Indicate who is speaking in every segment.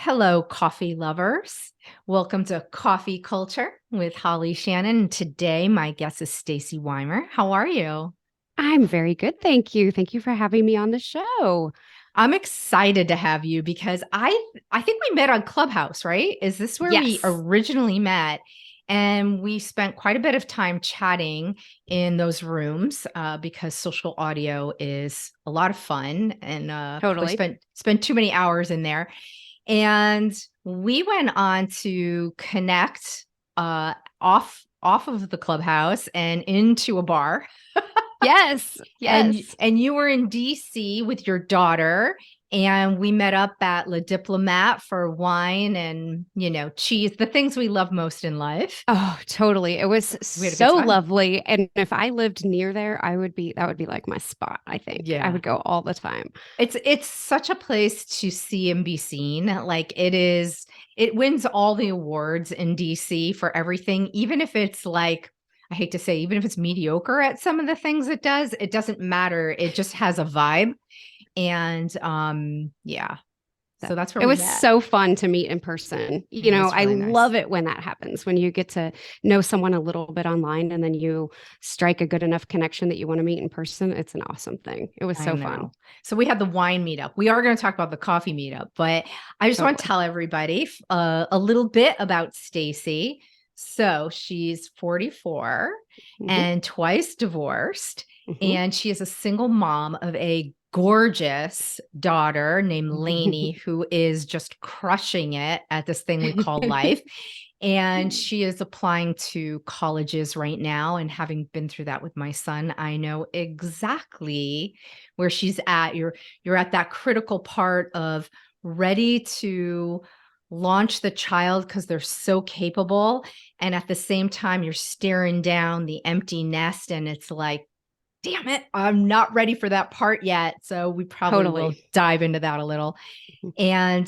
Speaker 1: Hello, coffee lovers. Welcome to Coffee Culture with Holly Shannon. Today, my guest is Stacie Weimer. How are you?
Speaker 2: I'm very good, thank you. Thank you for having me on the show.
Speaker 1: I'm excited to have you because I think we met on Clubhouse, right? Is this where we
Speaker 2: Yes,
Speaker 1: originally met? And we spent quite a bit of time chatting in those rooms because social audio is a lot of fun, and probably
Speaker 2: totally.
Speaker 1: spent too many hours in there. And we went on to connect uh, off of the clubhouse and into a bar.
Speaker 2: Yes,
Speaker 1: And
Speaker 2: yes.
Speaker 1: you were in DC with your daughter, and we met up at Le Diplomat for wine and, cheese, the things we love most in life.
Speaker 2: Oh, totally. It was
Speaker 1: We had a good
Speaker 2: so
Speaker 1: time.
Speaker 2: lovely. And if I lived near there, that would be like my spot, I think. I
Speaker 1: Yeah.
Speaker 2: would go all the time.
Speaker 1: It's such a place to see and be seen. Like it wins all the awards in DC for everything, even if it's like, I hate to say, even if it's mediocre at some of the things it does, it doesn't matter. It just has a vibe. And yeah. So that's where
Speaker 2: It
Speaker 1: we
Speaker 2: was
Speaker 1: met.
Speaker 2: so fun to meet in person.
Speaker 1: It was
Speaker 2: I
Speaker 1: really nice.
Speaker 2: love it when that happens, when you get to know someone a little bit online and then you strike a good enough connection that you want to meet in person. It's an awesome thing. It was
Speaker 1: I
Speaker 2: so fun.
Speaker 1: know. So we had the wine meetup. We are going to talk about the coffee meetup, but I just want to
Speaker 2: Totally.
Speaker 1: tell everybody a little bit about Stacie. So she's 44
Speaker 2: Hmm.
Speaker 1: and twice divorced,
Speaker 2: Hmm.
Speaker 1: and she is a single mom of a gorgeous daughter named Lainey, who is just crushing it at this thing we call life. And she is applying to colleges right now. And having been through that with my son, I know exactly where she's at. You're at that critical part of ready to launch the child because they're so capable. And at the same time, you're staring down the empty nest, and it's like, damn it, I'm not ready for that part yet. So we probably will
Speaker 2: Totally.
Speaker 1: dive into that a little. And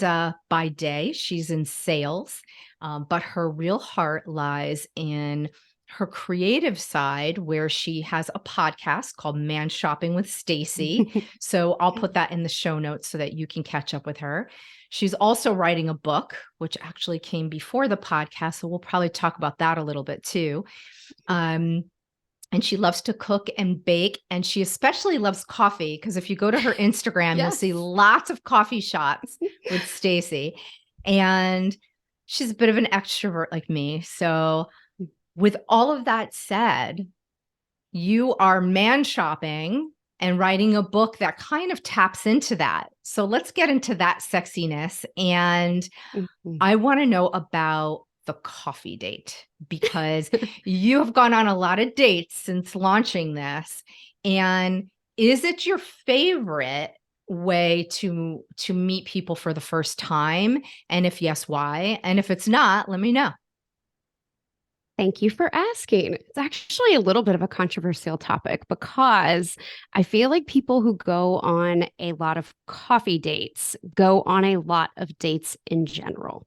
Speaker 1: by day, she's in sales, but her real heart lies in her creative side, where she has a podcast called Man Shopping with Stacie. So I'll put that in the show notes so that you can catch up with her. She's also writing a book, which actually came before the podcast. So we'll probably talk about that a little bit too. Um, and she loves to cook and bake, and she especially loves coffee, because if you go to her Instagram, you'll see
Speaker 2: Yes.
Speaker 1: lots of coffee shots with Stacie. And she's a bit of an extrovert like me. So with all of that said, you are man shopping and writing a book that kind of taps into that. So let's get into that sexiness. And
Speaker 2: Mhm.
Speaker 1: I want to know about the coffee date, because you have gone on a lot of dates since launching this. And is it your favorite way to meet people for the first time? And if yes, why? And if it's not, let me know.
Speaker 2: Thank you for asking. It's actually a little bit of a controversial topic because I feel like people who go on a lot of coffee dates go on a lot of dates in general.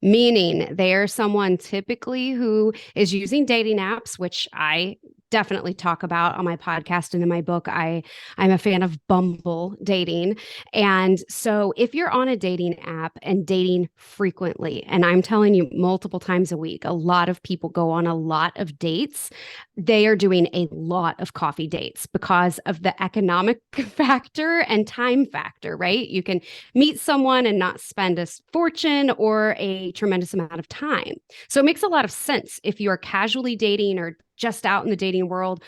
Speaker 2: Meaning they are someone typically who is using dating apps, which I definitely talk about on my podcast and in my book. I'm a fan of Bumble dating. And so if you're on a dating app and dating frequently, and I'm telling you multiple times a week, a lot of people go on a lot of dates. They are doing a lot of coffee dates because of the economic factor and time factor, right? You can meet someone and not spend a fortune or a tremendous amount of time. So it makes a lot of sense if you are casually dating or just out in the dating world.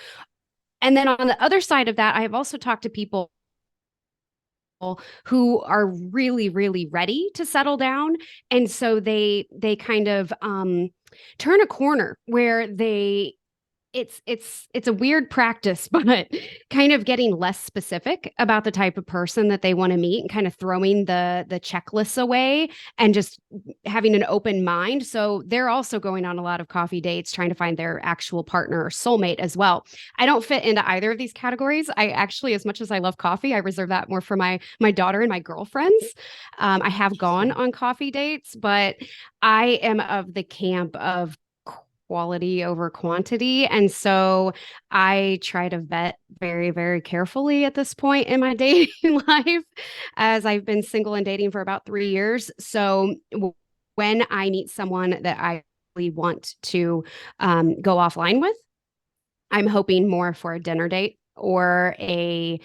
Speaker 2: And then on the other side of that, I have also talked to people who are really really ready to settle down, and so they kind of turn a corner where they it's a weird practice, but kind of getting less specific about the type of person that they want to meet and kind of throwing the checklists away and just having an open mind. So they're also going on a lot of coffee dates trying to find their actual partner or soulmate as well. I don't fit into either of these categories. I actually, as much as I love coffee, I reserve that more for my daughter and my girlfriends. I have gone
Speaker 1: Interesting.
Speaker 2: on coffee dates, but I am of the camp of quality over quantity. And so I try to vet very, very carefully at this point in my dating life, as I've been single and dating for about 3 years. So when I meet someone that I really want to go offline with, I'm hoping more for a dinner date or a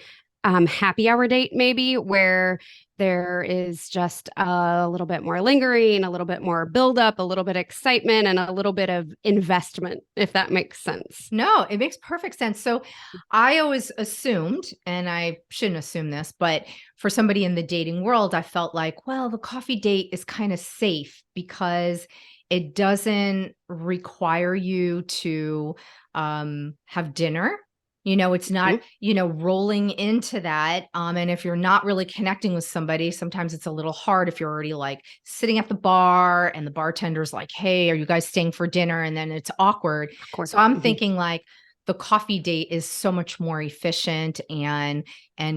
Speaker 2: happy hour date, maybe where there is just a little bit more lingering, a little bit more buildup, a little bit of excitement, and a little bit of investment, if that makes sense.
Speaker 1: No, it makes perfect sense. So I always assumed, and I shouldn't assume this, but for somebody in the dating world, I felt like, well, the coffee date is kind of safe because it doesn't require you to have dinner. It's not,
Speaker 2: Mhm.
Speaker 1: rolling into that. And if you're not really connecting with somebody, sometimes it's a little hard if you're already like sitting at the bar and the bartender's like, hey, are you guys staying for dinner? And then it's awkward.
Speaker 2: Awkward.
Speaker 1: So I'm
Speaker 2: Mhm.
Speaker 1: thinking like the coffee date is so much more efficient and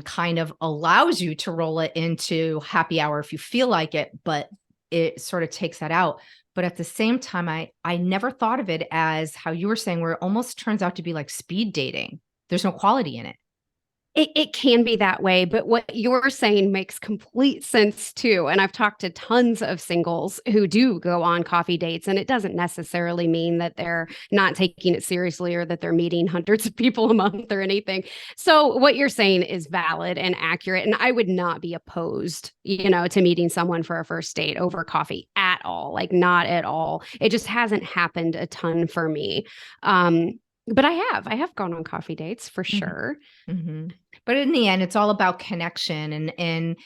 Speaker 1: kind of allows you to roll it into happy hour if you feel like it, but it sort of takes that out. But at the same time, I never thought of it as how you were saying, where it almost turns out to be like speed dating. There's no quality in it.
Speaker 2: It can be that way, but what you're saying makes complete sense too. And I've talked to tons of singles who do go on coffee dates, and it doesn't necessarily mean that they're not taking it seriously or that they're meeting hundreds of people a month or anything. So what you're saying is valid and accurate, and I would not be opposed, to meeting someone for a first date over coffee at all. Like not at all. It just hasn't happened a ton for me. But I have gone on coffee dates for
Speaker 1: Mhm.
Speaker 2: sure.
Speaker 1: Mhm. But in the end, it's all about connection, and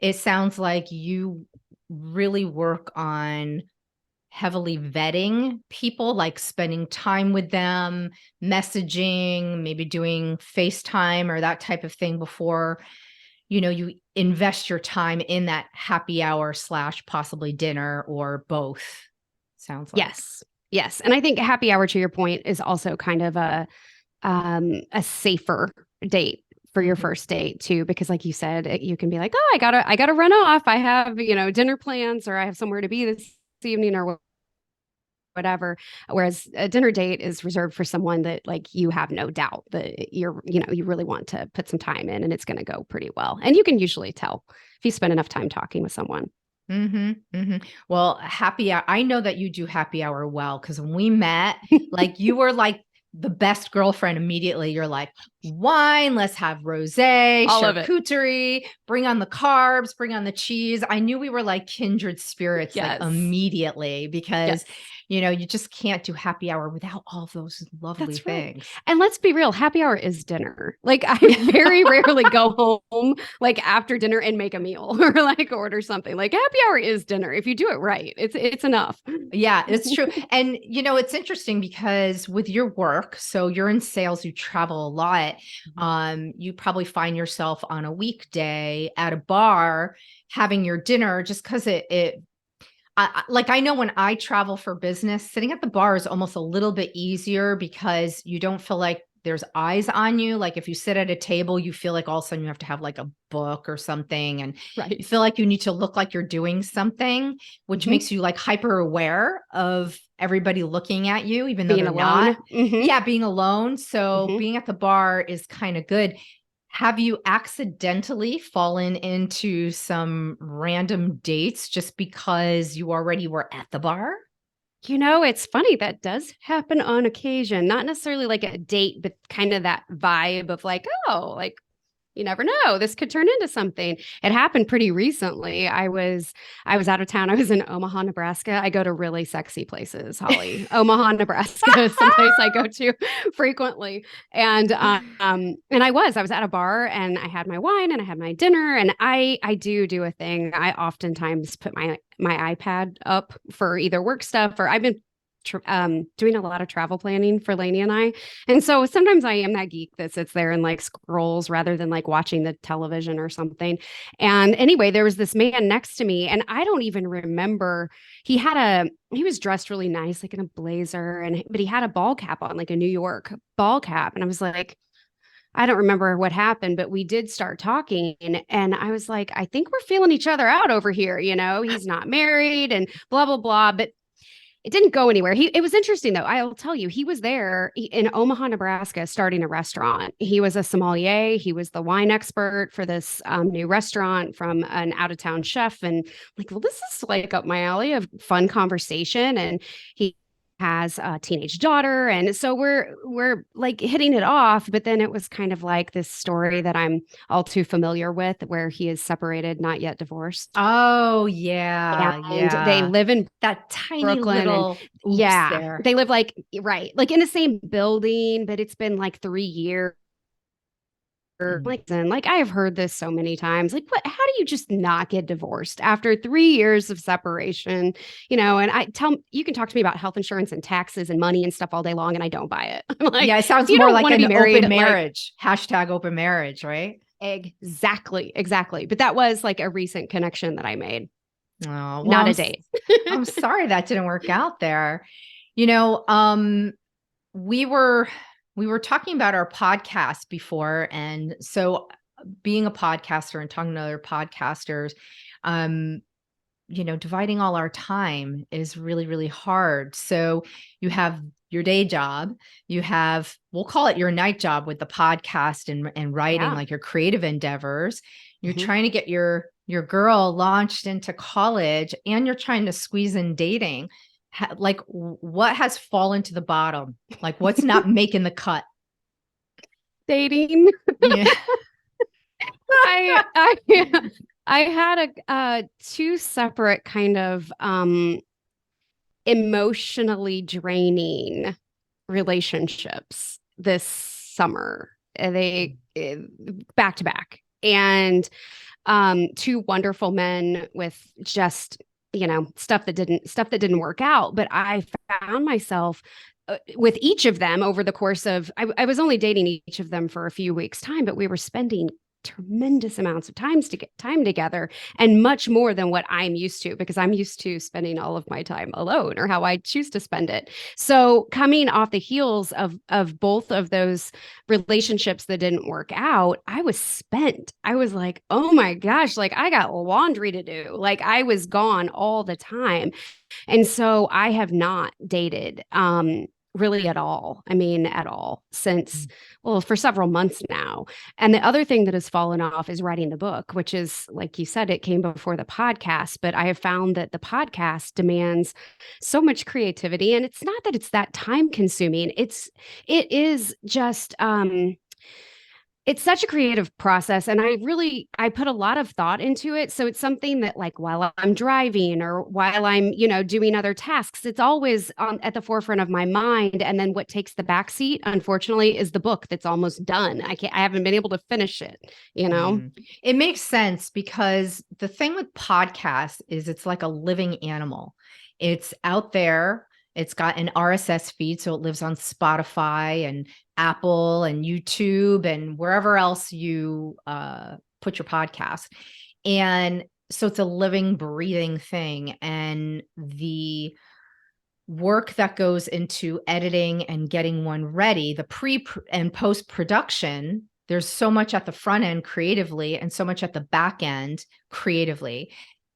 Speaker 1: it sounds like you really work on heavily vetting people, like spending time with them, messaging, maybe doing FaceTime or that type of thing before, you invest your time in that happy hour slash possibly dinner or both, sounds like.
Speaker 2: Yes. Yes. And I think happy hour, to your point, is also kind of a safer date for your
Speaker 1: Mhm.
Speaker 2: first date too, because like you said, you can be like, oh, I gotta run off. I have, dinner plans, or I have somewhere to be this evening, or whatever. Whereas a dinner date is reserved for someone that like you have no doubt that you really want to put some time in, and it's going to go pretty well. And you can usually tell if you spend enough time talking with someone.
Speaker 1: Mhm, mhm. Well, happy hour, I know that you do happy hour well, because when we met, like, you were, like, the best girlfriend immediately. You're like, "Wine, let's have rosé,
Speaker 2: All of it.
Speaker 1: charcuterie, bring on the carbs, bring on the cheese." I knew we were, like, kindred spirits, like,
Speaker 2: Yes.
Speaker 1: immediately because,
Speaker 2: Yes.
Speaker 1: you just can't do happy hour without all of those lovely
Speaker 2: That's right.
Speaker 1: things.
Speaker 2: And let's be real, happy hour is dinner. Like I
Speaker 1: Yeah.
Speaker 2: very rarely go home like after dinner and make a meal or like order something. Like happy hour is dinner. If you do it right, it's enough.
Speaker 1: Yeah, it's true. And it's interesting because with your work, so you're in sales, you travel a lot. You probably find yourself on a weekday at a bar having your dinner just because like I know when I travel for business, sitting at the bar is almost a little bit easier because you don't feel like there's eyes on you. Like if you sit at a table, you feel like all of a sudden you have to have like a book or something, and you
Speaker 2: Right.
Speaker 1: feel like you need to look like you're doing something, which
Speaker 2: Mhm.
Speaker 1: makes you like hyper aware of everybody looking at you, even though
Speaker 2: Being
Speaker 1: they're not.
Speaker 2: alone. Mhm.
Speaker 1: Yeah, being alone. So
Speaker 2: Mhm.
Speaker 1: being at the bar is kind of good. Have you accidentally fallen into some random dates just because you already were at the bar?
Speaker 2: It's funny that does happen on occasion. Not necessarily like a date, but kind of that vibe of like, oh, like you never know, this could turn into something. It happened pretty recently. I was out of town. I was in Omaha, Nebraska. I go to really sexy places, Holly. Omaha, Nebraska is someplace I go to frequently. And I was at a bar, and I had my wine and I had my dinner, and I do a thing. I oftentimes put my iPad up for either work stuff, or I've been doing a lot of travel planning for Lainey and I. And so sometimes I am that geek that sits there and like scrolls rather than like watching the television or something. And anyway, there was this man next to me, and I don't even remember. He was dressed really nice, like in a blazer, but he had a ball cap on, like a New York ball cap. And I was like, I don't remember what happened, but we did start talking. And I was like, I think we're feeling each other out over here. He's not married and blah, blah, blah. But It didn't go anywhere. It was interesting though. I'll tell you, he was there in Omaha, Nebraska, starting a restaurant. He was a sommelier. He was the wine expert for this new restaurant from an out of town chef. And like, well, this is like up my alley of fun conversation. And he has a teenage daughter, and so we're like hitting it off. But then it was kind of like this story that I'm all too familiar with, where he is separated, not yet divorced,
Speaker 1: Oh, yeah,
Speaker 2: and they
Speaker 1: yeah.
Speaker 2: live in
Speaker 1: That tiny
Speaker 2: Brooklyn. And
Speaker 1: little oops
Speaker 2: yeah,
Speaker 1: there.
Speaker 2: they live like right, like in the same building, but it's been like 3 years.
Speaker 1: Mm.
Speaker 2: Like, and like I have heard this so many times. Like, what? How do you just not get divorced after 3 years of separation? And you can talk to me about health insurance and taxes and money and stuff all day long, and I don't buy it. I'm like,
Speaker 1: Yeah, it
Speaker 2: if
Speaker 1: sounds
Speaker 2: you
Speaker 1: more
Speaker 2: don't
Speaker 1: like
Speaker 2: want to
Speaker 1: an
Speaker 2: be married,
Speaker 1: open
Speaker 2: like
Speaker 1: marriage. Hashtag open marriage, right?
Speaker 2: exactly, exactly. But that was like a recent connection that I made,
Speaker 1: Oh, well,
Speaker 2: not a date.
Speaker 1: I'm sorry that didn't work out there. You know, we were we were talking about our podcast before, and so being a podcaster and talking to other podcasters, um, dividing all our time is really, really hard. So you have your day job, you have, we'll call it your night job with the podcast and writing,
Speaker 2: Yeah.
Speaker 1: like your creative endeavors. You're
Speaker 2: Mhm.
Speaker 1: trying to get your girl launched into college, and you're trying to squeeze in dating. Like, what has fallen to the bottom? Like, what's not making the cut?
Speaker 2: Dating.
Speaker 1: Yeah.
Speaker 2: I I I had two separate kind of emotionally draining relationships this summer. They back to back, and two wonderful men with just stuff that didn't work out. But I found myself with each of them over the course of I was only dating each of them for a few weeks time, but we were spending tremendous amounts of time together, and much more than what I'm used to, because I'm used to spending all of my time alone, or how I choose to spend it. So coming off the heels of both of those relationships that didn't work out, I was spent. I was like, oh my gosh, like I got laundry to do. Like I was gone all the time. And so I have not dated really at all. I mean, at all since, well, for several months now. And the other thing that has fallen off is writing the book, which is, like you said, it came before the podcast. But I have found that the podcast demands so much creativity. And it's not that it's that time consuming. It is just it's such a creative process, and I put a lot of thought into it. So it's something that, like, while I'm driving or while I'm doing other tasks, it's always at the forefront of my mind. And then what takes the back seat, unfortunately, is the book that's almost done. I haven't been able to finish it.
Speaker 1: Mm. It makes sense, because the thing with podcasts is it's like a living animal. It's out there. It's got an RSS feed, so it lives on Spotify and Apple and YouTube and wherever else you put your podcast. And so it's a living, breathing thing. And the work that goes into editing and getting one ready, the pre and post production, there's so much at the front end creatively and so much at the back end creatively.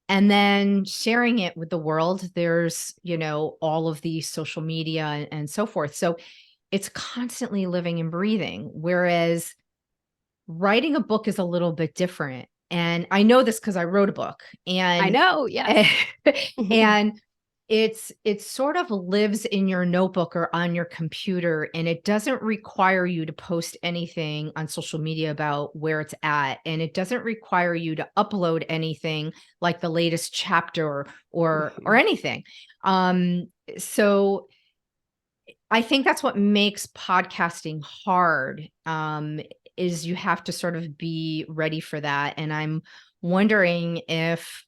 Speaker 1: And then sharing it with the world, there's, all of the social media and so forth. So it's constantly living and breathing. Whereas writing a book is a little bit different. And I know this because I wrote a book,
Speaker 2: I
Speaker 1: and
Speaker 2: know, yes.
Speaker 1: and it sort of lives in your notebook or on your computer, and it doesn't require you to post anything on social media about where it's at, and it doesn't require you to upload anything like the latest chapter or anything. So I think that's what makes podcasting hard, is you have to sort of be ready for that. And I'm wondering if,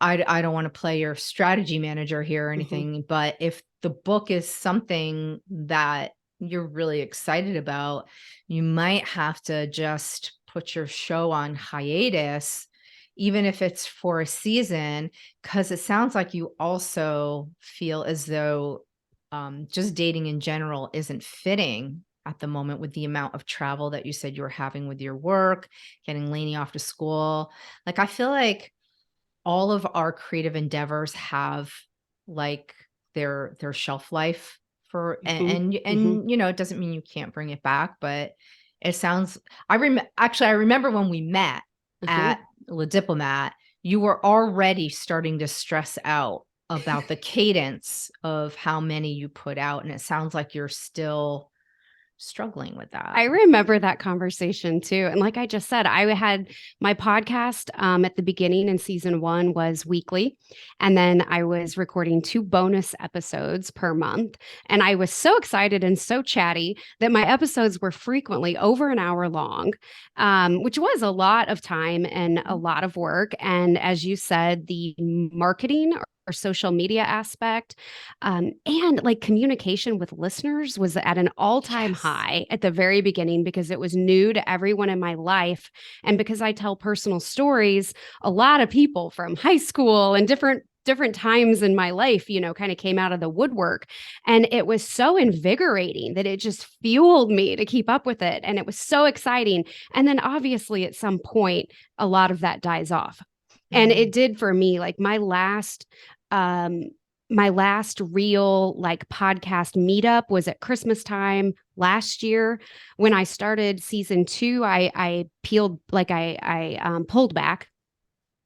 Speaker 1: I don't want to play your strategy manager here or anything, but if the book is something that you're really excited about, you might have to just put your show on hiatus, even if it's for a season, because it sounds like you also feel as though just dating in general isn't fitting at the moment, with the amount of travel that you said you were having with your work, getting Lainey off to school. Like, I feel like all of our creative endeavors have like their shelf life for
Speaker 2: Hmm. Hmm.
Speaker 1: and it doesn't mean you can't bring it back, but it sounds I remember when we met
Speaker 2: Uh-huh.
Speaker 1: at Le Diplomat, you were already starting to stress out about the cadence of how many you put out, and it sounds like you're still struggling with that.
Speaker 2: I remember that conversation too. And like I just said, I had my podcast at the beginning in season one was weekly. And then I was recording 2 bonus episodes per month. And I was so excited and so chatty that my episodes were frequently over an hour long, which was a lot of time and a lot of work. And as you said, the marketing or social media aspect and like communication with listeners was at an all-time
Speaker 1: Yes.
Speaker 2: high at the very beginning because it was new to everyone in my life. And because I tell personal stories, a lot of people from high school and different times in my life, kind of came out of the woodwork. And it was so invigorating that it just fueled me to keep up with it. And it was so exciting. And then obviously at some point, a lot of that dies off. And it
Speaker 1: Mhm.
Speaker 2: did for me. Like um, my last real like podcast meetup was at Christmas time last year. When I started season two, I peeled like I pulled back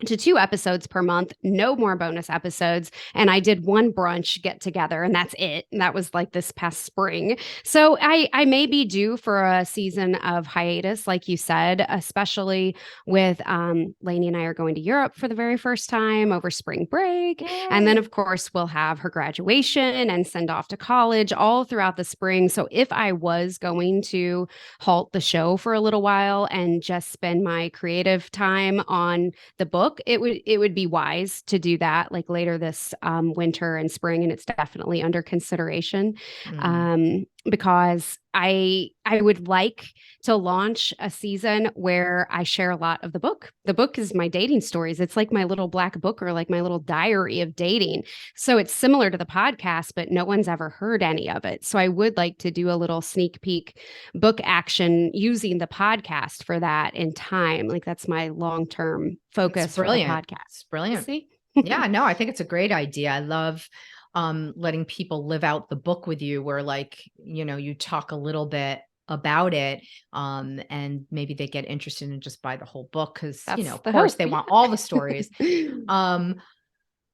Speaker 2: to 2 episodes per month, no more bonus episodes. And I did one brunch get together, and that's it. And that was like this past spring. So I may be due for a season of hiatus, like you said, especially with Lainey and I are going to Europe for the very first time over spring break. And then,
Speaker 1: Yay.
Speaker 2: of course, we'll have her graduation and send off to college all throughout the spring. So if I was going to halt the show for a little while and just spend my creative time on the book, it would be wise to do that like later this winter and spring, and it's definitely under consideration
Speaker 1: Mm.
Speaker 2: because I would like to launch a season where I share a lot of the book. The book is my dating stories. It's like my little black book or like my little diary of dating. So it's similar to the podcast, but no one's ever heard any of it. So I would like to do a little sneak peek book action using the podcast for that in time. Like that's my long term
Speaker 1: It's
Speaker 2: focus for the
Speaker 1: brilliant.
Speaker 2: podcast.
Speaker 1: It's brilliant.
Speaker 2: See?
Speaker 1: Yeah, no, I think it's a great idea. I love letting people live out the book with you where like, you talk a little bit about it and maybe they get interested and just buy the whole book because,
Speaker 2: That's
Speaker 1: of
Speaker 2: the
Speaker 1: course
Speaker 2: hope.
Speaker 1: they want all the stories.
Speaker 2: Yeah.
Speaker 1: Um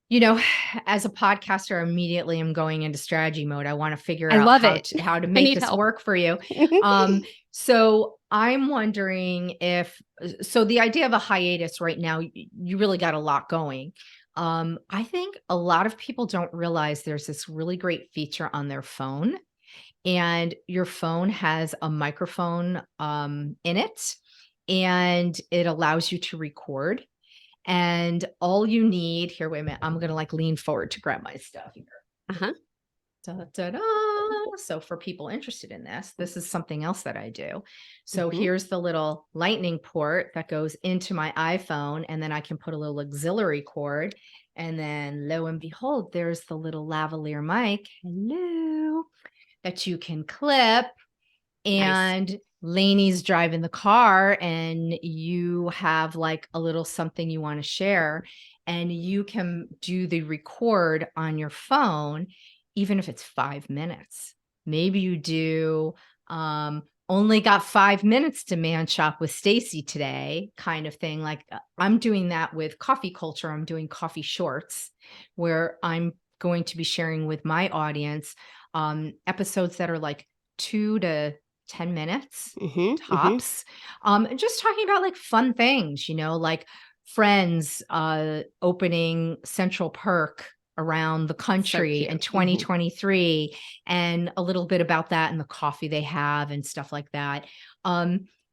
Speaker 1: you know, as a podcaster, immediately I'm going into strategy mode. I want to figure
Speaker 2: I
Speaker 1: out
Speaker 2: love it.
Speaker 1: how to
Speaker 2: I
Speaker 1: make
Speaker 2: need
Speaker 1: this
Speaker 2: help.
Speaker 1: work for you. So I'm wondering if so the idea of a hiatus right now, you really got a lot going. I think a lot of people don't realize there's this really great feature on their phone, and your phone has a microphone in it, and it allows you to record. And all you need here, wait a minute, I'm gonna like lean forward to grab my stuff here.
Speaker 2: Uh-huh.
Speaker 1: Da, da, da. So for people interested in this, this is something else that I do. So
Speaker 2: Hmm.
Speaker 1: here's the little lightning port that goes into my iPhone, and then I can put a little auxiliary cord. And then lo and behold, there's the little lavalier mic. Hello. That you can clip,
Speaker 2: Nice.
Speaker 1: and Lainey's driving the car and you have like a little something you want to share, and you can do the record on your phone even if it's 5 minutes. Maybe you do only got 5 minutes to man shop with Stacie today kind of thing. Like I'm doing that with coffee culture. I'm doing coffee shorts where I'm going to be sharing with my audience episodes that are like 2 to 10 minutes
Speaker 2: Hmm. Hmm.
Speaker 1: tops. And just talking about like fun things, like friends opening Central Perk around the
Speaker 2: So
Speaker 1: country in
Speaker 2: cute. Hmm.
Speaker 1: 2023, and a little bit about that and the coffee they have and stuff like that.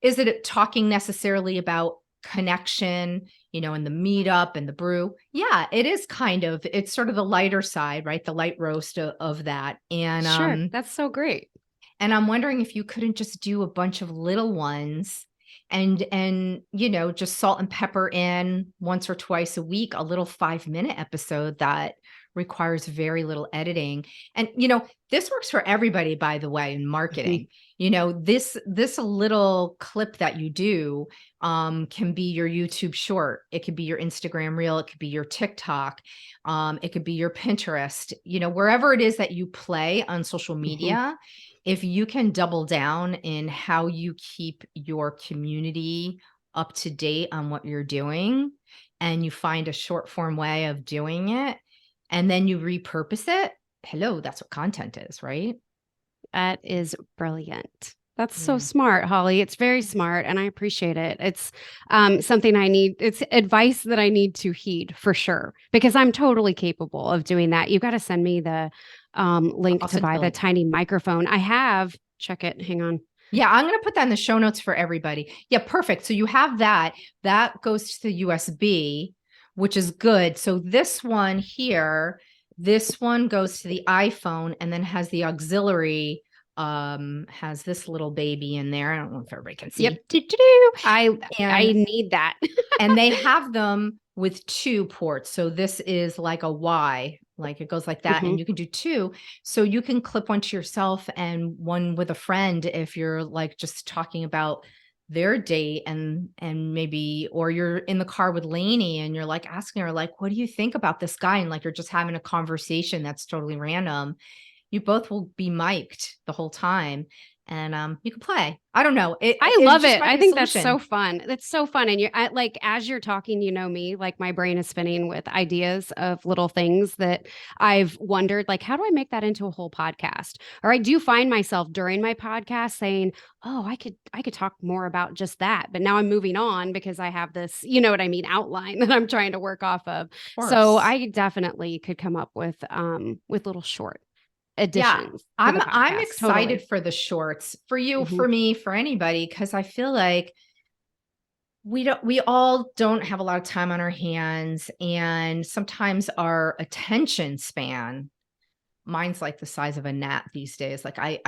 Speaker 1: Is it talking necessarily about connection, and the meetup and the brew? Yeah, it is kind of, it's sort of the lighter side, right? The light roast of that.
Speaker 2: Sure. That's so great.
Speaker 1: And I'm wondering if you couldn't just do a bunch of little ones and just salt and pepper in once or twice a week, a little 5-minute episode that requires very little editing. And this works for everybody, by the way, in
Speaker 2: Hmm.
Speaker 1: marketing. This little clip that you do can be your YouTube short. It could be your Instagram reel. It could be your TikTok. It could be your Pinterest. Wherever it is that you play on social
Speaker 2: Mhm.
Speaker 1: media, if you can double down in how you keep your community up to date on what you're doing, and you find a short form way of doing it, and then you repurpose it. Hello, that's what content is, right?
Speaker 2: That is brilliant. That's so
Speaker 1: Yeah.
Speaker 2: smart, Holly. It's very smart, and I appreciate it. It's something I need. It's advice that I need to heed for sure, because I'm totally capable of doing that. You've got to send me the link
Speaker 1: I'll
Speaker 2: to
Speaker 1: send you
Speaker 2: buy
Speaker 1: the
Speaker 2: the
Speaker 1: link.
Speaker 2: tiny microphone. I have. Check it. Hang on.
Speaker 1: Yeah, I'm going to put that in the show notes for everybody. Yeah, perfect. So you have that. That goes to the USB, which is good. So this one here, this one goes to the iPhone and then has the auxiliary, has this little baby in there. I don't know if everybody can
Speaker 2: Yep.
Speaker 1: see. Doo-doo-doo.
Speaker 2: I
Speaker 1: And
Speaker 2: I need that.
Speaker 1: and they have them with 2 ports. So this is like a Y, like it goes like that, and
Speaker 2: Mhm.
Speaker 1: you can do 2. So you can clip one to yourself and one with a friend if you're like just talking about their date, and maybe, or you're in the car with Lainey and you're like asking her like, what do you think about this guy? And like you're just having a conversation that's totally random. You both will be mic'd the whole time, and you can play. I don't know. It
Speaker 2: I
Speaker 1: it
Speaker 2: love
Speaker 1: just
Speaker 2: it.
Speaker 1: might
Speaker 2: I
Speaker 1: be a
Speaker 2: think that's so
Speaker 1: solution.
Speaker 2: fun. That's so fun. And like, as you're talking, me, like my brain is spinning with ideas of little things that I've wondered, like, how do I make that into a whole podcast? Or I do find myself during my podcast saying, oh, I could talk more about just that. But now I'm moving on because I have this, you know what I mean, outline that I'm trying to work off of.
Speaker 1: Of
Speaker 2: So
Speaker 1: course.
Speaker 2: I definitely could come up with little short
Speaker 1: Yeah,
Speaker 2: additions to the
Speaker 1: I'm
Speaker 2: podcast.
Speaker 1: excited
Speaker 2: Totally.
Speaker 1: for the shorts, for you,
Speaker 2: Mhm.
Speaker 1: for me, for anybody, because I feel like we all don't have a lot of time on our hands, and sometimes our attention span, mine's like the size of a gnat these days. Like I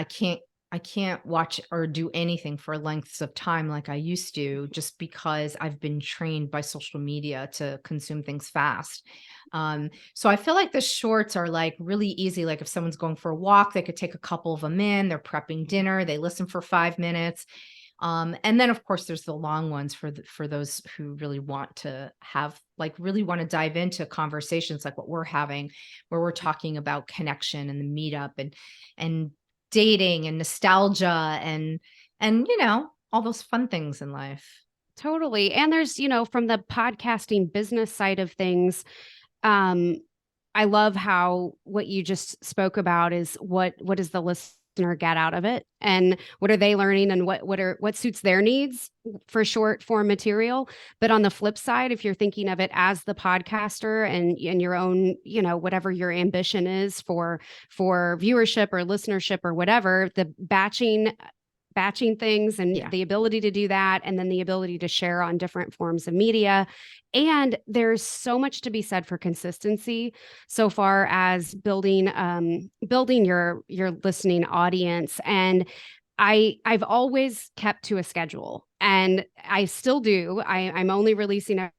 Speaker 1: can't watch or do anything for lengths of time like I used to, just because I've been trained by social media to consume things fast. So I feel like the shorts are like really easy. Like if someone's going for a walk, they could take a couple of them in, they're prepping dinner, they listen for 5 minutes. And then of course there's the long ones for those who really want to have, like, really want to dive into conversations like what we're having, where we're talking about connection and the meetup, and dating and nostalgia, and all those fun things in life.
Speaker 2: Totally. And there's, from the podcasting business side of things, um, I love how what you just spoke about is what does the listener get out of it, and what are they learning, and what suits their needs for short form material. But on the flip side, if you're thinking of it as the podcaster and your own, whatever your ambition is for viewership or listenership or whatever, the batching things and
Speaker 1: Yeah.
Speaker 2: the ability to do that, and then the ability to share on different forms of media. And there's so much to be said for consistency so far as building your listening audience. And I've always kept to a schedule, and I still do. I'm only releasing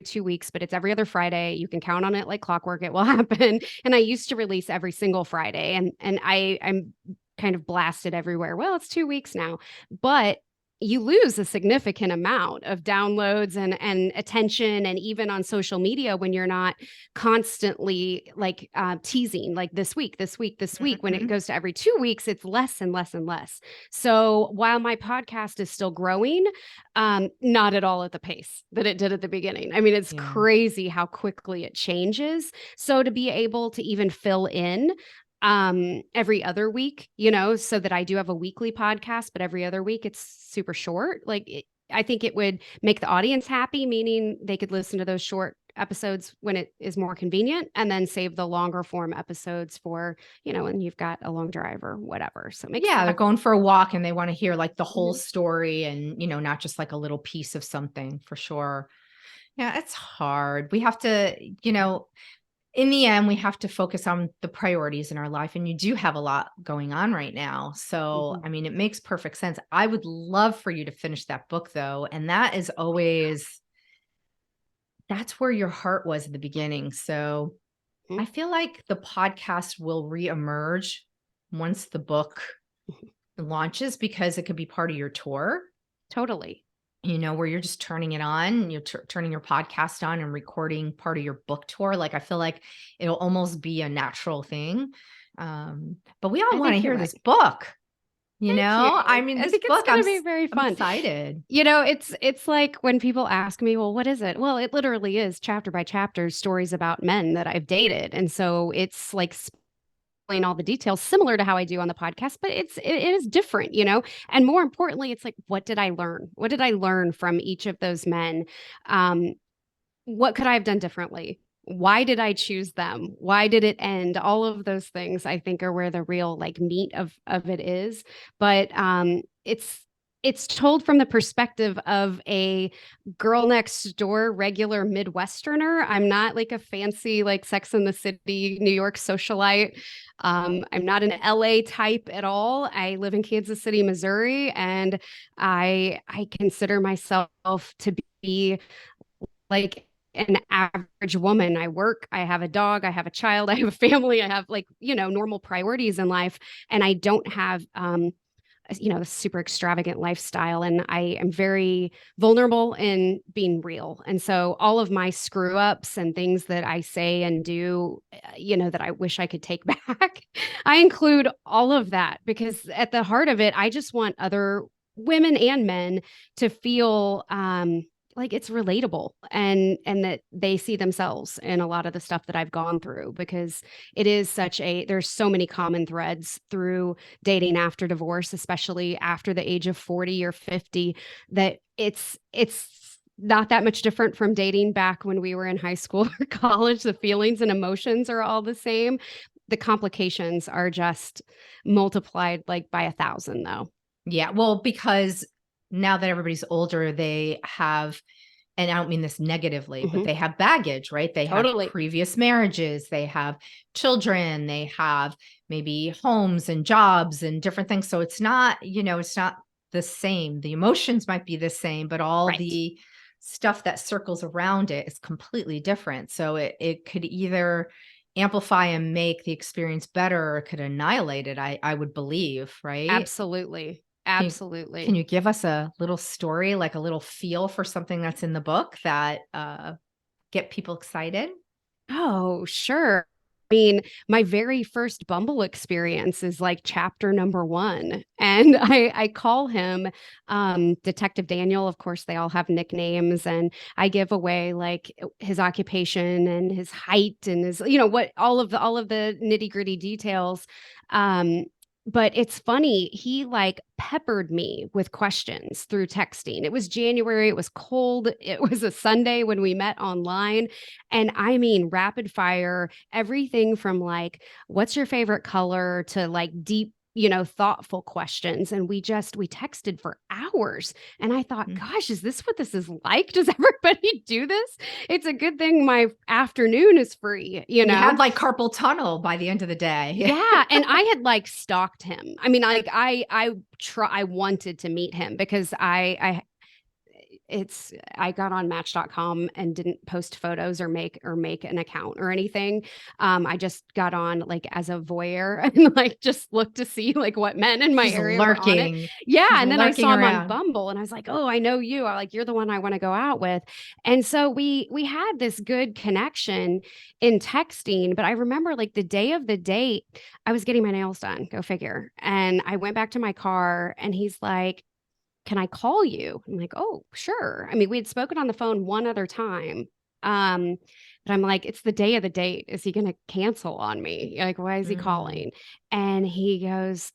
Speaker 2: 2 weeks, but it's every other Friday. You can count on it like clockwork. It will happen. And I used to release every single Friday, and I'm kind of blasted everywhere. Well, it's 2 weeks now, but you lose a significant amount of downloads and attention, and even on social media when you're not constantly like teasing like this week. When it
Speaker 1: Mhm.
Speaker 2: goes to every 2 weeks, it's less and less and less. So while my podcast is still growing, not at all at the pace that it did at the beginning. I mean, it's
Speaker 1: Yeah.
Speaker 2: crazy how quickly it changes. So to be able to even fill in every other week, so that I do have a weekly podcast, but every other week it's super short. I think it would make the audience happy, meaning they could listen to those short episodes when it is more convenient, and then save the longer form episodes for, when you've got a long drive or whatever. So it makes
Speaker 1: Yeah, they're going for a walk and they want to hear like the whole
Speaker 2: Mhm.
Speaker 1: story, and not just like a little piece of something, for sure. Yeah, it's hard. We have to, in the end, we have to focus on the priorities in our life. And you do have a lot going on right now. So,
Speaker 2: Mhm.
Speaker 1: I mean, it makes perfect sense. I would love for you to finish that book, though. And that is always, that's where your heart was at the beginning. So
Speaker 2: Mhm.
Speaker 1: I feel like the podcast will reemerge once the book launches because it could be part of your tour,
Speaker 2: Totally.
Speaker 1: where you're just turning it on, you're turning your podcast on and recording part of your book tour. Like, I feel like it'll almost be a natural thing. But we all
Speaker 2: I
Speaker 1: want to
Speaker 2: think you're
Speaker 1: hear
Speaker 2: right.
Speaker 1: this book,
Speaker 2: Thank you.
Speaker 1: I mean,
Speaker 2: I
Speaker 1: this
Speaker 2: think it's
Speaker 1: book,
Speaker 2: going to be very
Speaker 1: I'm
Speaker 2: fun.
Speaker 1: excited.
Speaker 2: It's like when people ask me, well, what is it? Well, it literally is chapter by chapter stories about men that I've dated. And so it's like explain all the details similar to how I do on the podcast, but it is different, And more importantly, it's like, what did I learn? What did I learn from each of those men? Um, what could I have done differently? Why did I choose them? Why did it end? All of those things I think are where the real like meat of it is. But it's told from the perspective of a girl next door regular Midwesterner. I'm not like a fancy like Sex in the City New York socialite. I'm not an LA type at all. I live in Kansas City, Missouri, and I consider myself to be like an average woman. I work, I have a dog, I have a child, I have a family, I have like, normal priorities in life. And I don't have, a super extravagant lifestyle. And I am very vulnerable in being real. And so all of my screw ups and things that I say and do, that I wish I could take back, I include all of that because at the heart of it, I just want other women and men to feel like it's relatable and that they see themselves in a lot of the stuff that I've gone through because it is there's so many common threads through dating after divorce, especially after the age of 40 or 50, that it's not that much different from dating back when we were in high school or college. The feelings and emotions are all the same. The complications are just multiplied like by 1,000 though.
Speaker 1: Yeah. Well, because now that everybody's older, they have, and I don't mean this negatively, but
Speaker 2: Mm-hmm.
Speaker 1: they have baggage, right? They have
Speaker 2: Totally.
Speaker 1: previous marriages, they have children, they have maybe homes and jobs and different things. So it's not the same. The emotions might be the same, but all
Speaker 2: Right.
Speaker 1: the stuff that circles around it is completely different. So it could either amplify and make the experience better, or it could annihilate it, I would believe, right?
Speaker 2: Absolutely.
Speaker 1: Can you can
Speaker 2: Absolutely.
Speaker 1: you give us a little story, like a little feel for something that's in the book that, get people excited?
Speaker 2: Oh, sure. I mean, my very first Bumble experience is like chapter number one. And I call him Detective Daniel. Of course, they all have nicknames, and I give away like his occupation and his height and his, what all of the nitty-gritty details. Um, but it's funny, he like peppered me with questions through texting. It was January, it was cold, it was a Sunday when we met online. And I mean, rapid fire, everything from like, what's your favorite color to like deep, thoughtful questions. And we texted for hours. And I thought,
Speaker 1: Mm.
Speaker 2: gosh, is this what this is like? Does everybody do this? It's a good thing my afternoon is free,
Speaker 1: You had, like, carpal tunnel by the end of the day.
Speaker 2: Yeah, and I had like stalked him. I mean, like I wanted to meet him because I got on match.com and didn't post photos or make an account or anything. I just got on like as a voyeur and like just looked to see like what men in my
Speaker 1: She's
Speaker 2: area were on it.
Speaker 1: lurking.
Speaker 2: Yeah,
Speaker 1: She's
Speaker 2: and then I
Speaker 1: lurking
Speaker 2: saw him on
Speaker 1: around.
Speaker 2: Bumble and I was like, "Oh, I know you. I like you're the one I want to go out with." And so we had this good connection in texting, but I remember like the day of the date, I was getting my nails done, go figure. And I went back to my car and he's like, can I call you? I'm like, oh, sure. I mean, we had spoken on the phone one other time. Um, but I'm like, it's the day of the date. Is he going to cancel on me? Like, why is he
Speaker 1: Mm.
Speaker 2: calling? And he goes,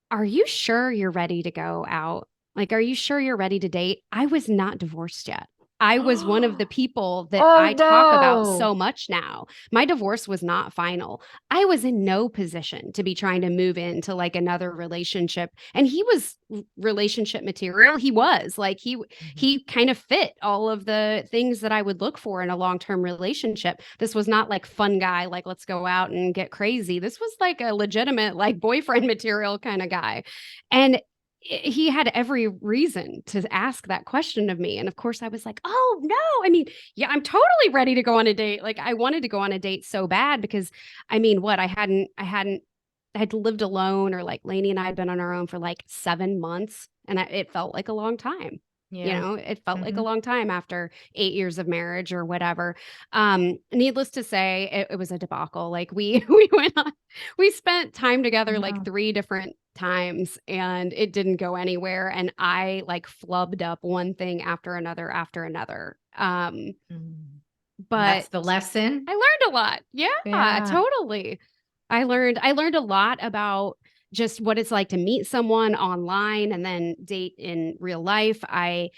Speaker 2: are you sure you're ready to go out? Like, are you sure you're ready to date? I was not divorced yet. I was one of the people that
Speaker 1: Oh,
Speaker 2: I talk about
Speaker 1: no.
Speaker 2: so much now. My divorce was not final. I was in no position to be trying to move into like another relationship. And he was relationship material. He was like
Speaker 1: Mhm.
Speaker 2: he kind of fit all of the things that I would look for in a long-term relationship. This was not like fun guy, like let's go out and get crazy. This was like a legitimate like boyfriend material kind of guy. And he had every reason to ask that question of me. And of course, I was like, oh, no. I mean, yeah, I'm totally ready to go on a date. Like, I wanted to go on a date so bad because I mean, what I hadn't had lived alone, or like Lainey and I had been on our own for like 7 months, and it felt like a long time.
Speaker 1: Yeah.
Speaker 2: It felt like a
Speaker 1: Hmm.
Speaker 2: long time after 8 years of marriage or whatever. Needless to say, it was a debacle. Like we went on, we spent time together like
Speaker 1: No.
Speaker 2: 3 different times, and it didn't go anywhere. And I like flubbed up one thing after another after another.
Speaker 1: Mm.
Speaker 2: But
Speaker 1: That's the lesson.
Speaker 2: I learned a lot. Yeah,
Speaker 1: Yeah.
Speaker 2: totally. I learned a lot about just what it's like to meet someone online and then date in real life. I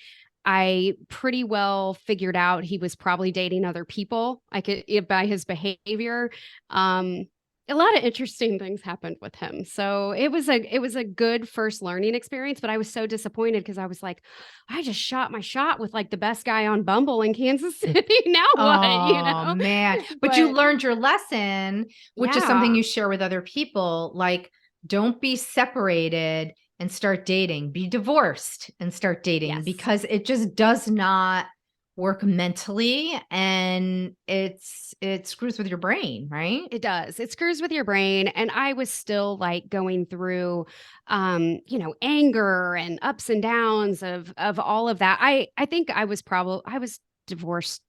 Speaker 2: pretty well figured out he was probably dating other people. I could by his behavior. Um, a lot of interesting things happened with him. So it was a good first learning experience, but I was so disappointed because I was like, I just shot my shot with like the best guy on Bumble in Kansas City. Now what,
Speaker 1: Oh man. But you
Speaker 2: But
Speaker 1: learned your lesson, which is something
Speaker 2: yeah,
Speaker 1: you share with other people. Like, don't be separated and start dating. Be divorced and start dating
Speaker 2: yes.
Speaker 1: because it just does not work mentally and it screws with your brain, right?
Speaker 2: It does. It screws with your brain. And I was still like going through anger and ups and downs of all of that. I think I was divorced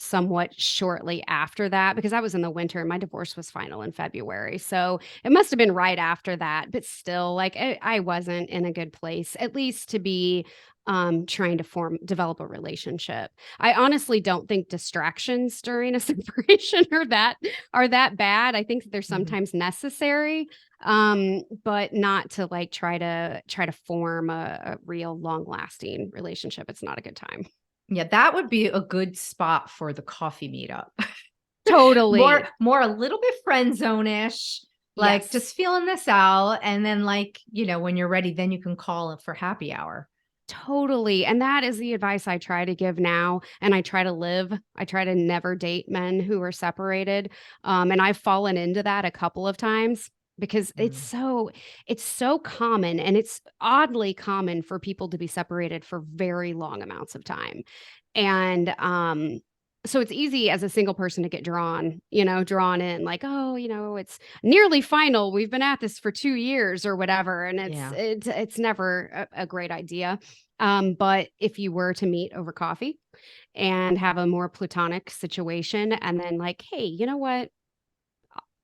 Speaker 2: somewhat shortly after that because I was in the winter and my divorce was final in February. So it must have been right after that, but still, like I wasn't in a good place, at least to be trying to develop a relationship. I honestly don't think distractions during a separation are that bad. I think they're
Speaker 1: Mhm.
Speaker 2: sometimes necessary, but not to like try to form a real long lasting relationship. It's not a good time.
Speaker 1: Yeah, that would be a good spot for the coffee meetup. More,
Speaker 2: Totally.
Speaker 1: more a little bit friend zone-ish, like
Speaker 2: Yes.
Speaker 1: just feeling this out. And then like, when you're ready, then you can call it for happy hour.
Speaker 2: Totally. And that is the advice I try to give now. And I try to live. I try to never date men who are separated. And I've fallen into that a couple of times because it's
Speaker 1: Mm.
Speaker 2: so common, and it's oddly common for people to be separated for very long amounts of time. And so it's easy as a single person to get drawn in like, oh, it's nearly final. We've been at this for 2 years or whatever. And it's
Speaker 1: Yeah.
Speaker 2: it's it's never a great idea. But if you were to meet over coffee and have a more platonic situation, and then like, hey, you know what?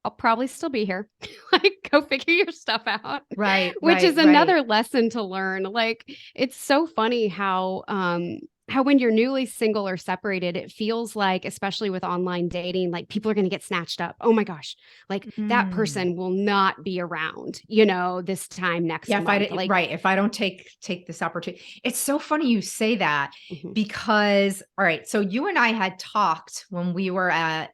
Speaker 2: I'll probably still be here. Like, go figure your stuff out,
Speaker 1: Right,
Speaker 2: which is
Speaker 1: right, right.
Speaker 2: another lesson to learn. Like, it's so funny how when you're newly single or separated, it feels like, especially with online dating, like people are going to get snatched up. Oh my gosh, like that
Speaker 1: Mm.
Speaker 2: person will not be around, this time
Speaker 1: Yeah,
Speaker 2: next
Speaker 1: if I
Speaker 2: month.
Speaker 1: didn't,
Speaker 2: Like,
Speaker 1: right, if I don't take this opportunity. It's so funny you say that
Speaker 2: mhm,
Speaker 1: because all right, so you and I had talked when we were at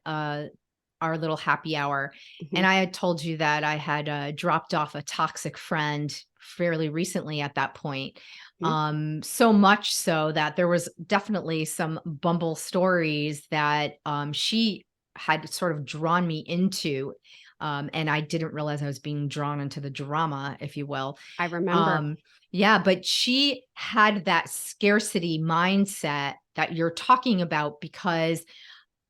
Speaker 1: our little happy hour,
Speaker 2: mhm,
Speaker 1: and I had told you that I had dropped off a toxic friend fairly recently at that point.
Speaker 2: mhm.
Speaker 1: So much so that there was definitely some Bumble stories that she had sort of drawn me into. And I didn't realize I was being drawn into the drama, if you will.
Speaker 2: I remember.
Speaker 1: Um, yeah, but she had that scarcity mindset that you're talking about because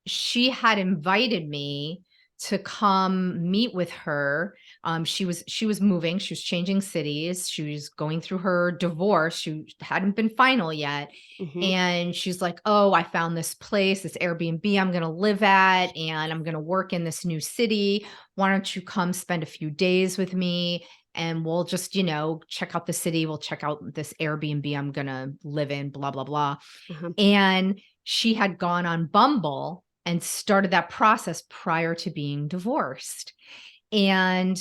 Speaker 1: she had invited me to come meet with her. She was moving, she was changing cities, she was going through her divorce. She hadn't been final yet.
Speaker 2: Mhm,
Speaker 1: And she's like, "Oh, I found this place, this Airbnb I'm going to live at, and I'm going to work in this new city. Why don't you come spend a few days with me? And we'll just, check out the city. We'll check out this Airbnb I'm going to live in, blah, blah, blah."
Speaker 2: uh-huh.
Speaker 1: And she had gone on Bumble and started that process prior to being divorced. And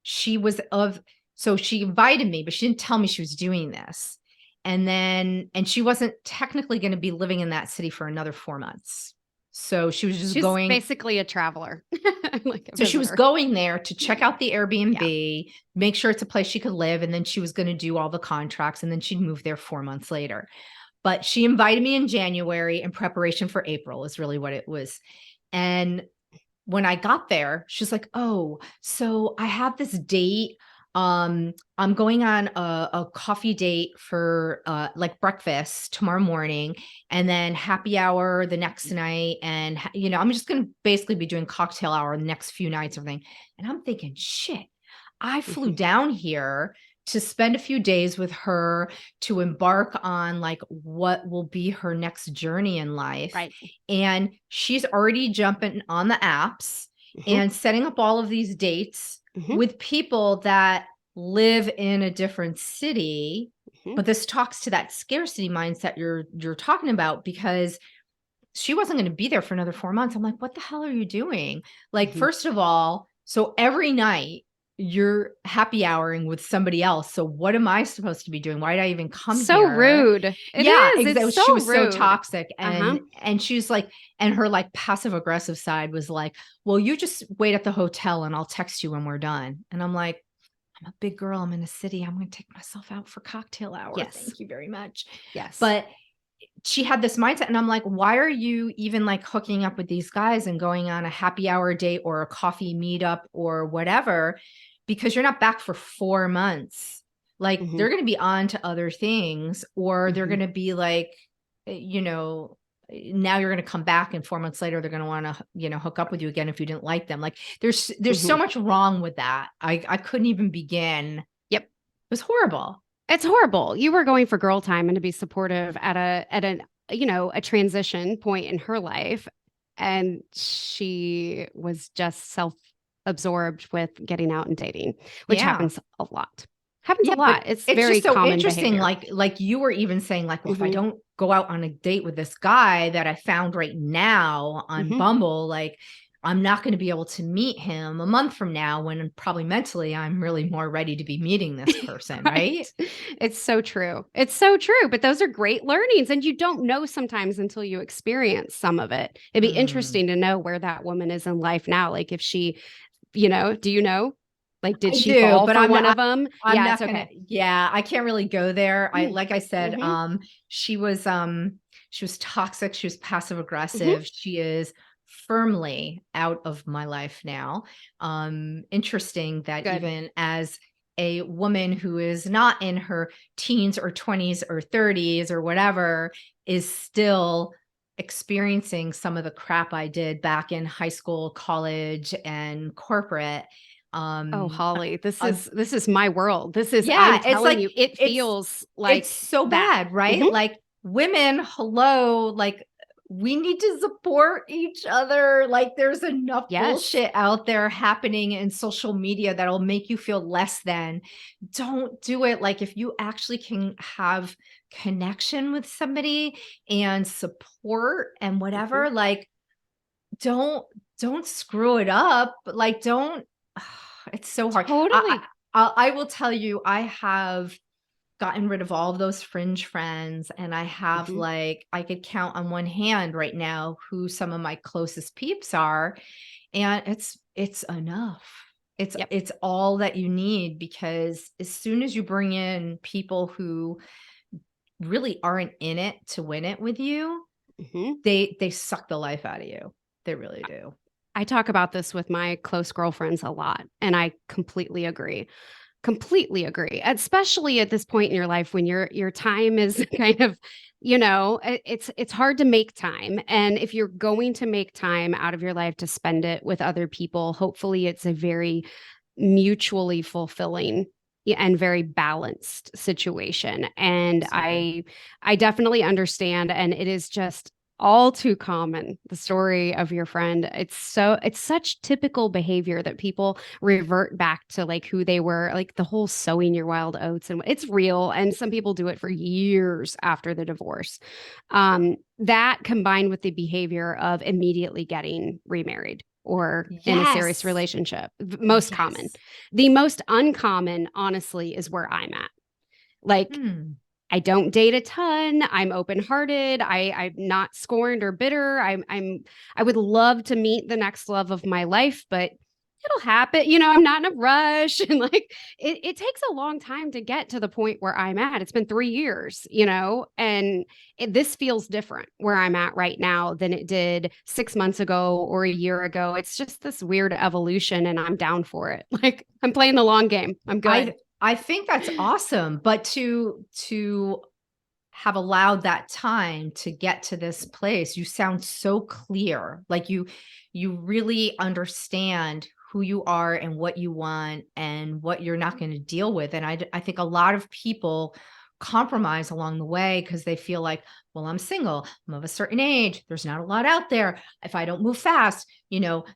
Speaker 1: she was of so she invited me, but she didn't tell me she was doing this. And she wasn't technically going to be living in that city for another 4 months. So she was just
Speaker 2: She's
Speaker 1: going
Speaker 2: basically a traveler, like a
Speaker 1: so she was
Speaker 2: visitor.
Speaker 1: going there to check out the
Speaker 2: Yeah.
Speaker 1: Airbnb, make sure it's a place she could live, and then she was going to do all the contracts, and then she'd move there 4 months later. But she invited me in January in preparation for April is really what it was. And when I got there, she's like, "Oh, so I have this date. I'm going on a coffee date for like breakfast tomorrow morning and then happy hour the next night. And, I'm just going to basically be doing cocktail hour the next few nights, everything. And I'm thinking, shit, I flew
Speaker 2: Mhm.
Speaker 1: down here to spend a few days with her to embark on like what will be her next journey in life.
Speaker 2: Right.
Speaker 1: And she's already jumping on the apps
Speaker 2: Mhm.
Speaker 1: and setting up all of these dates
Speaker 2: Mhm.
Speaker 1: with people that live in a different city.
Speaker 2: Mhm.
Speaker 1: But this talks to that scarcity mindset you're talking about, because she wasn't going to be there for another 4 months. I'm like, what the hell are you doing? Like,
Speaker 2: Mhm.
Speaker 1: first of all, so every night you're happy houring with somebody else. So what am I supposed to be doing? Why did I even come
Speaker 2: So
Speaker 1: here?
Speaker 2: rude. It
Speaker 1: Yeah,
Speaker 2: is. It's
Speaker 1: exactly.
Speaker 2: so
Speaker 1: She was so
Speaker 2: rude.
Speaker 1: toxic,
Speaker 2: Uh-huh.
Speaker 1: and she's like, and her like passive aggressive side was like, well, you just wait at the hotel and I'll text you when we're done. And I'm like, I'm a big girl. I'm in a city. I'm going to take myself out for cocktail hour.
Speaker 2: Yes.
Speaker 1: Thank you very much.
Speaker 2: Yes.
Speaker 1: But she had this mindset, and I'm like, why are you even like hooking up with these guys and going on a happy hour date or a coffee meetup or whatever? Because you're not back for 4 months. Like,
Speaker 2: Mhm.
Speaker 1: they're going to be on to other things, or they're
Speaker 2: Mhm.
Speaker 1: going to be like, now you're going to come back and 4 months later they're going to want to, hook up with you again if you didn't like them. Like, there's so
Speaker 2: Mhm.
Speaker 1: much wrong with that. I couldn't even begin. It
Speaker 2: Yep.
Speaker 1: was horrible.
Speaker 2: It's horrible. You were going for girl time and to be supportive at a transition point in her life, and she was just self-absorbed with getting out and dating, which
Speaker 1: Yeah.
Speaker 2: happens a lot. Happens a
Speaker 1: Yeah, but
Speaker 2: lot. It's
Speaker 1: it's
Speaker 2: very
Speaker 1: just so
Speaker 2: common
Speaker 1: interesting,
Speaker 2: behavior.
Speaker 1: like you were even saying, like, well, if I
Speaker 2: Mhm.
Speaker 1: don't go out on a date with this guy that I found right now on
Speaker 2: Mhm.
Speaker 1: Bumble, like, I'm not going to be able to meet him a month from now when probably mentally I'm really more ready to be meeting this person, right?
Speaker 2: Right. It's so true. It's so true. But those are great learnings. And you don't know sometimes until you experience some of it. It'd be
Speaker 1: Mm.
Speaker 2: interesting to know where that woman is in life now. Like if she, do you know? Like, did
Speaker 1: I
Speaker 2: she
Speaker 1: do,
Speaker 2: fall
Speaker 1: but
Speaker 2: for
Speaker 1: I'm
Speaker 2: one
Speaker 1: not
Speaker 2: of them?
Speaker 1: I'm
Speaker 2: Yeah, it's
Speaker 1: not gonna,
Speaker 2: okay.
Speaker 1: yeah, I can't really go there.
Speaker 2: Mm.
Speaker 1: Like I said,
Speaker 2: Mm-hmm.
Speaker 1: she was toxic, she was passive
Speaker 2: Mm-hmm.
Speaker 1: aggressive. She is firmly out of my life now. Interesting that
Speaker 2: Good.
Speaker 1: even as a woman who is not in her teens or 20s or 30s or whatever is still experiencing some of the crap I did back in high school, college, and corporate.
Speaker 2: Oh,
Speaker 1: Um,
Speaker 2: Holly, this
Speaker 1: uh,
Speaker 2: is this is my world. This is I'm
Speaker 1: yeah, it's
Speaker 2: telling
Speaker 1: like
Speaker 2: you, it
Speaker 1: it's
Speaker 2: feels
Speaker 1: it's
Speaker 2: like
Speaker 1: so
Speaker 2: that.
Speaker 1: bad, right?
Speaker 2: Mm-hmm.
Speaker 1: Like, women, hello, like, we need to support each other. Like, there's enough
Speaker 2: Yes.
Speaker 1: bullshit out there happening in social media that'll make you feel less than. Don't do it. Like, if you actually can have connection with somebody and support and
Speaker 2: Mm-hmm.
Speaker 1: whatever, like, don't don't screw it up. Like, don't. It's so hard.
Speaker 2: Totally.
Speaker 1: I will tell you, I have gotten rid of all of those fringe friends, and I have,
Speaker 2: Mm-hmm.
Speaker 1: like, I could count on one hand right now who some of my closest peeps are, and it's enough.
Speaker 2: Yep.
Speaker 1: It's all that you need, because as soon as you bring in people who really aren't in it to win it with you,
Speaker 2: Mm-hmm.
Speaker 1: they suck the life out of you. They really do.
Speaker 2: I talk about this with my close girlfriends a lot, and I completely agree. Completely agree. Especially at this point in your life when your time is kind of, it's hard to make time. And if you're going to make time out of your life to spend it with other people, hopefully it's a very mutually fulfilling and very balanced situation. And
Speaker 1: Absolutely.
Speaker 2: I definitely understand, and it is just all too common, the story of your friend. It's such typical behavior that people revert back to like who they were, like the whole sowing your wild oats, and it's real, and some people do it for years after the divorce. That combined with the behavior of immediately getting remarried or in a serious
Speaker 1: Yes.
Speaker 2: relationship, most common.
Speaker 1: Yes.
Speaker 2: The most uncommon, honestly, is where I'm at. Like,
Speaker 1: Hmm.
Speaker 2: I don't date a ton. I'm open-hearted. I'm not scorned or bitter. I would love to meet the next love of my life, but it'll happen. You know, I'm not in a rush. And like it takes a long time to get to the point where I'm at. It's been 3 years, you know, and this feels different where I'm at right now than it did 6 months ago or a year ago. It's just this weird evolution and I'm down for it. Like I'm playing the long game. I'm good.
Speaker 1: I think that's awesome, but to have allowed that time to get to this place, you sound so clear. Like you really understand who you are and what you want and what you're not going to deal with. And I think a lot of people compromise along the way because they feel like, well, I'm single, I'm of a certain age, there's not a lot out there. If I don't move fast,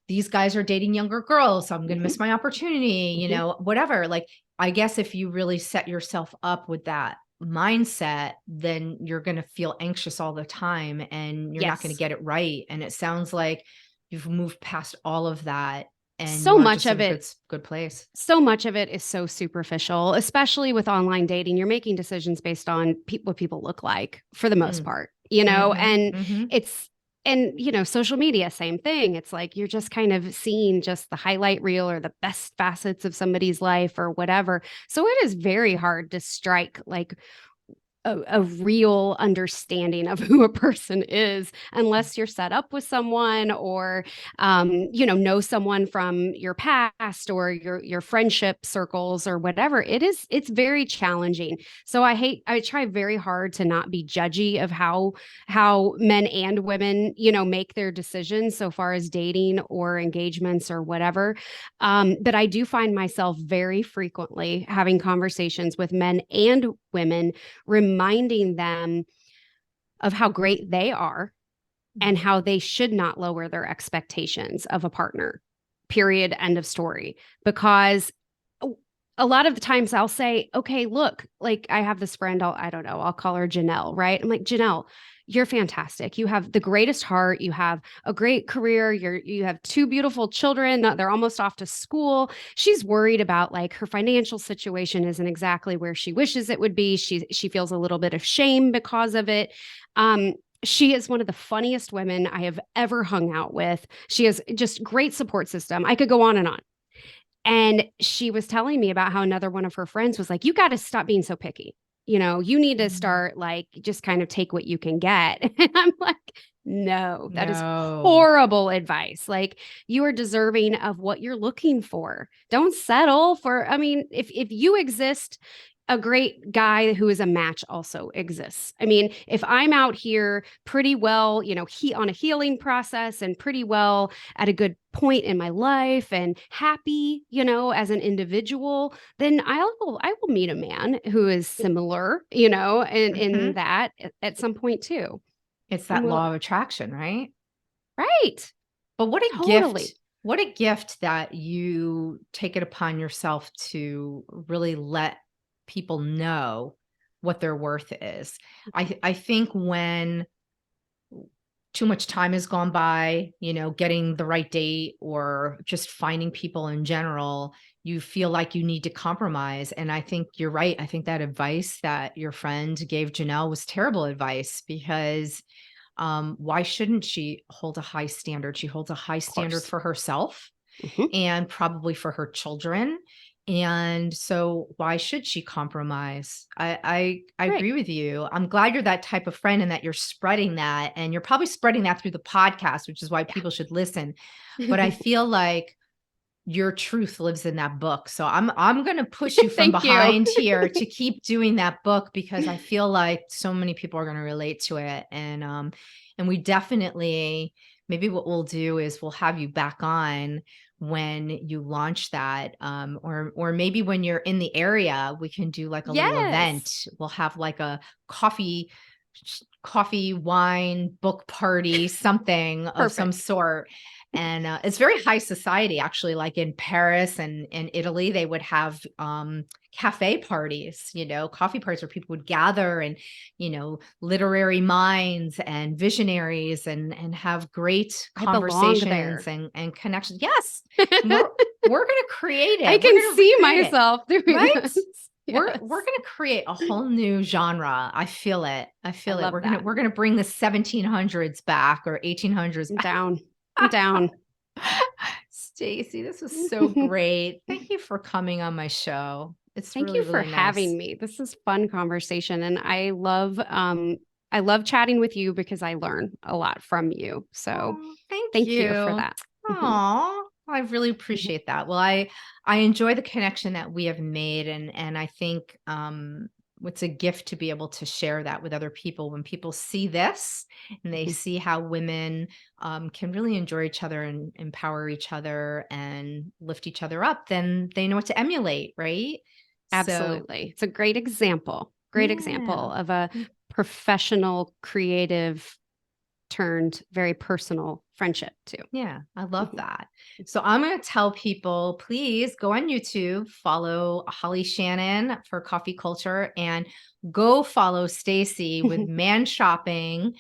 Speaker 1: these guys are dating younger girls, so I'm going to miss my opportunity, whatever. Like, I guess if you really set yourself up with that mindset, then you're going to feel anxious all the time and you're not going to
Speaker 2: Yes.
Speaker 1: get it right. And it sounds like you've moved past all of that and
Speaker 2: So
Speaker 1: you are
Speaker 2: much
Speaker 1: just in
Speaker 2: of
Speaker 1: a
Speaker 2: it
Speaker 1: good place.
Speaker 2: so much of it is so superficial, especially with online dating. You're making decisions based on what people look like for the most
Speaker 1: Mm.
Speaker 2: part, you know,
Speaker 1: Mm-hmm,
Speaker 2: and
Speaker 1: mm-hmm.
Speaker 2: it's, and, you know, social media, same thing. It's like you're just kind of seeing just the highlight reel or the best facets of somebody's life or whatever. So it is very hard to strike like a real understanding of who a person is unless you're set up with someone or you know someone from your past or your friendship circles or whatever. It's very challenging. So I try very hard to not be judgy of how men and women, you know, make their decisions so far as dating or engagements or whatever. But I do find myself very frequently having conversations with men and women, reminding them of how great they are and how they should not lower their expectations of a partner. Period. End of story. Because a lot of the times I'll say, okay, look, like I have this friend, I don't know, I'll call her Janelle, right? I'm like, Janelle, you're fantastic. You have the greatest heart. You have a great career. You have two beautiful children. They're almost off to school. She's worried about like her financial situation isn't exactly where she wishes it would be. She feels a little bit of shame because of it. Um, she is one of the funniest women I have ever hung out with. She has just great support system. I could go on and on. And she was telling me about how another one of her friends was like, you got to stop being so picky. You know, you need to
Speaker 1: Mm.
Speaker 2: start like just kind of take what you can get. And I'm like, no, that is
Speaker 1: No.
Speaker 2: horrible advice. Like you are deserving of what you're looking for. Don't settle for, I mean, if you exist, a great guy who is a match also exists. I mean, if I'm out here pretty well, you know, on a healing process and pretty well at a good point in my life and happy, you know, as an individual, then I will meet a man who is similar, you know, in
Speaker 1: Mm-hmm.
Speaker 2: that at some point too.
Speaker 1: It's
Speaker 2: And
Speaker 1: that
Speaker 2: we'll
Speaker 1: law of attraction, right?
Speaker 2: right.
Speaker 1: But
Speaker 2: Totally.
Speaker 1: what a gift that you take it upon yourself to really let people know what their worth is. I think when too much time has gone by, getting the right date or just finding people in general, you feel like you need to compromise. And I think you're right. I think that advice that your friend gave Janelle was terrible advice because why shouldn't she hold a high standard? She holds a high
Speaker 2: Of
Speaker 1: standard
Speaker 2: course.
Speaker 1: for herself
Speaker 2: Mhm.
Speaker 1: and probably for her children. And so why should she compromise? I
Speaker 2: Right.
Speaker 1: agree with you. I'm glad you're that type of friend and that you're spreading that. And you're probably spreading that through the podcast, which is why people should listen. But I
Speaker 2: Yeah.
Speaker 1: feel like your truth lives in that book. So I'm going to push you from
Speaker 2: Thank you.
Speaker 1: behind here to keep doing that book because I feel like so many people are going to relate to it. And we definitely, maybe what we'll do is we'll have you back on when you launch that, or maybe when you're in the area, we can do like a little
Speaker 2: Yes.
Speaker 1: event. We'll have like a coffee, wine, book party, something of some
Speaker 2: Perfect.
Speaker 1: sort. And it's very high society, actually. Like in Paris and in Italy, they would have cafe parties, coffee parties where people would gather and, literary minds and visionaries and have great
Speaker 2: I belong
Speaker 1: conversations
Speaker 2: there.
Speaker 1: and connections. Yes, we're gonna create
Speaker 2: I
Speaker 1: it. We're
Speaker 2: can
Speaker 1: gonna
Speaker 2: see
Speaker 1: recreate it,
Speaker 2: myself doing
Speaker 1: right?
Speaker 2: this.
Speaker 1: We're
Speaker 2: Yes.
Speaker 1: gonna create a whole new genre. I feel it. I
Speaker 2: I
Speaker 1: feel it.
Speaker 2: love that.
Speaker 1: We're gonna bring the 1700s back or 1800s
Speaker 2: I'm
Speaker 1: back.
Speaker 2: down. I'm down.
Speaker 1: Stacie, this was so great. Thank you for coming on my show. It's
Speaker 2: Thank
Speaker 1: really,
Speaker 2: you for
Speaker 1: really
Speaker 2: having
Speaker 1: nice.
Speaker 2: me. This is fun conversation, and I love chatting with you because I learn a lot from you. So
Speaker 1: Oh, thank
Speaker 2: thank you for
Speaker 1: you.
Speaker 2: that.
Speaker 1: Oh, I really appreciate that. Well, I enjoy the connection that we have made, and I think it's a gift to be able to share that with other people. When people see this and they see how women can really enjoy each other and empower each other and lift each other up, then they know what to emulate, right? So,
Speaker 2: Absolutely. It's a great
Speaker 1: yeah.
Speaker 2: example of a professional, creative, turned very personal friendship too.
Speaker 1: Yeah, I love
Speaker 2: Mhm.
Speaker 1: that. So I'm going to tell people, please go on YouTube, follow Holly Shannon for Coffee Culture, and go follow Stacie with Man Shopping.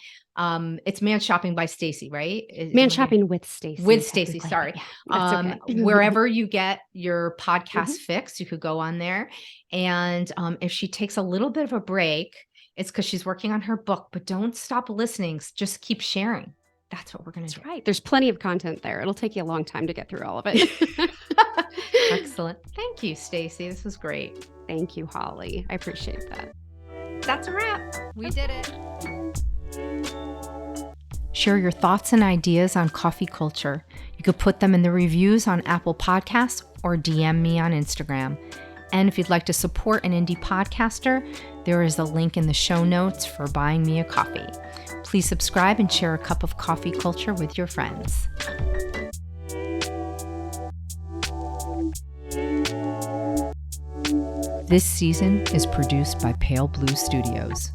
Speaker 1: It's Man Shopping by Stacie, right?
Speaker 2: Man
Speaker 1: Am I getting
Speaker 2: shopping with Stacie,
Speaker 1: with Stacie?
Speaker 2: technically, but
Speaker 1: Sorry.
Speaker 2: yeah, that's okay.
Speaker 1: Wherever you get your podcast
Speaker 2: Mhm.
Speaker 1: fix, you could go on there. And if she takes a little bit of a break, it's because she's working on her book. But don't stop listening. Just keep sharing. That's what we're going to
Speaker 2: That's
Speaker 1: do.
Speaker 2: right. There's plenty of content there. It'll take you a long time to get through all of it.
Speaker 1: Excellent. Thank you, Stacie. This was great.
Speaker 2: Thank you, Holly. I appreciate that.
Speaker 1: That's a wrap. We did it. Share your thoughts and ideas on coffee culture. You could put them in the reviews on Apple Podcasts or DM me on Instagram. And if you'd like to support an indie podcaster, there is a link in the show notes for buying me a coffee. Please subscribe and share a cup of coffee culture with your friends. This season is produced by Pale Blue Studios.